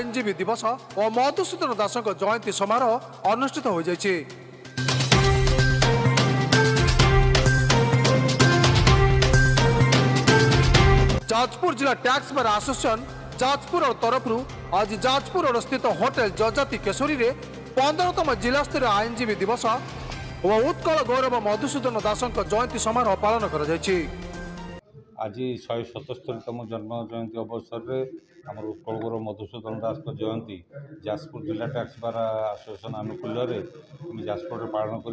आईनजीवी दिवस और मधुसूदन दास जयंती समारोह अनुष्ठित हो जाइए। जाजपुर जिला टैक्स बार एसोसिएशन जाजपुर तरफ आज जाजपुर स्थित होटेल जजाति केशरी रे 15तम जिला स्तरीय आईनजीवी दिवस और उत्कल गौरव मधुसूदन दास जयंती समारोह पालन कर आज 177तम जन्म जयंती अवसर में आम उत्कल गौरव मधुसूदन दास जयंती जाजपुर जिला टैक्स बार एसोसिएशन आनुकूल्य जाजपुर पालन कर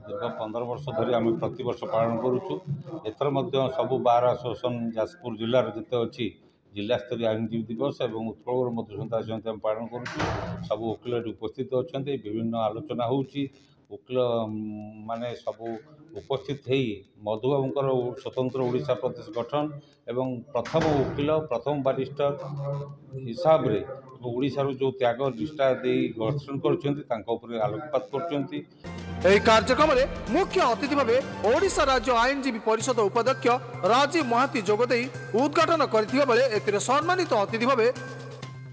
दीर्घ 15 वर्ष धरी आम प्रतिवर्ष पालन करुचु। एथर सबू बार एसोसिएशन जाजपुर जिलार जिते अच्छी जिला स्तरीय आईनजीवी दिवस और उत्कल गौरव मधुसूदन दास जयंती आम पालन करुचु। सब वकिल उपस्थित अच्छा विभिन्न आलोचना होची वकिल माने सबू उपस्थित हो मधुबाबूर स्वतंत्र ओडिशा प्रदेश गठन एवं प्रथम वकिल प्रथम बारिस्टर हिसाब रे ओडिशार जो त्याग निष्ठा दे गठन कर आलोकपात कर कार्यक्रम में मुख्य अतिथि भाव ओडिशा राज्य आईनजीवी परिषद उपाध्यक्ष राजीव महाती जोगदे उद्घाटन करते सम्मानित अतिथि भाव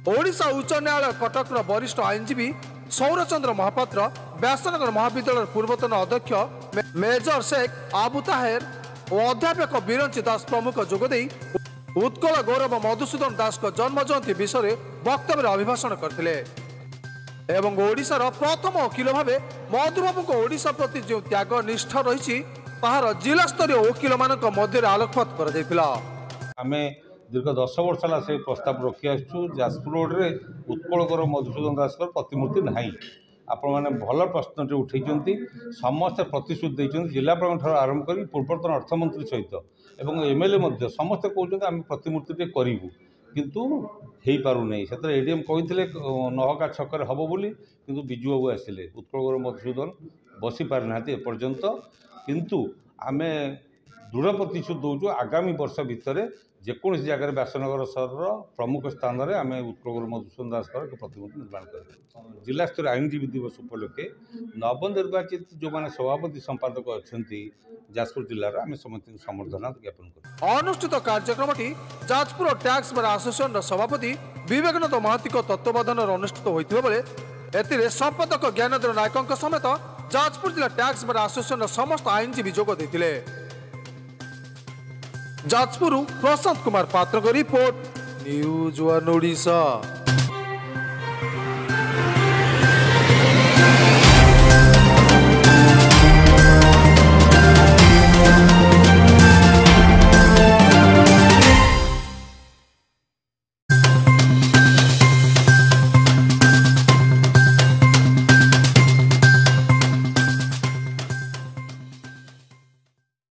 ओडिशा उच्च न्यायालय कटक वरिष्ठ आईनजीवी सौरचंद्र महापात्र व्यासनगर महाविद्यालय पूर्वतन अध्यक्ष मेजर शेख आबू ताहेर और अध्यापक बिरंची दास प्रमुख जोगदे उत्कल गौरव मधुसूदन दास जन्म जयंती विषय में वक्तव्य अभिभाषण करते एवं ओडिशार प्रथम वकिल भाव मधुबाबू ओडिशा प्रति जो त्याग निष्ठा रही जिला स्तरीय वकिल मान मध्य आलोकपात कर दीर्घ 10 वर्ष है से प्रस्ताव रखी आसु जाजपुर रोड रे उत्कल गौरव मधुसूदन दास प्रतिमूर्ति ना आपण मैंने भल प्रश्न उठे समस्ते प्रतिश्रुति देते जिलापाल आरंभ कर पूर्वतन अर्थमंत्री सहित एवं एमएलए समस्ते कहते आम प्रतिमूर्ति करूँ किंतु हो पारना से एडीएम कहते नहका छक हम बोली किंतु बिजू बाबू आसिले उत्कल गौरव मधुसूदन बसी पारि ना एपर्यंत किंतु आम दृढ़ प्रतिश्रुति दौचु आगामी वर्ष भितर जेको जगह व्यासनगर सहर प्रमुख स्थान में आम उत्कल गौरव मधुसूदन दास एक प्रतिमूर्ति निर्माण कर जिला स्तरीय आईनजीवी दिवस उपलक्षे नवनिर्वाचित जो मैंने सभापति संपादक अच्छा जाजपुर जिलार आम समस्त संबर्धना ज्ञापन कर अनुष्ठित कार्यक्रम जाजपुर टैक्स बार एसोसिएशन सभापति विवेकानंद महाती तत्वावधान अनुष्ठित होता बेले संपादक ज्ञानेन्द्र नायक समेत जाजपुर जिला टैक्स बार एसोसिएशन समस्त आईनजीवी जोग देते। जाजपुर प्रशांत कुमार पात्र रिपोर्ट न्यूज वन ओडिशा।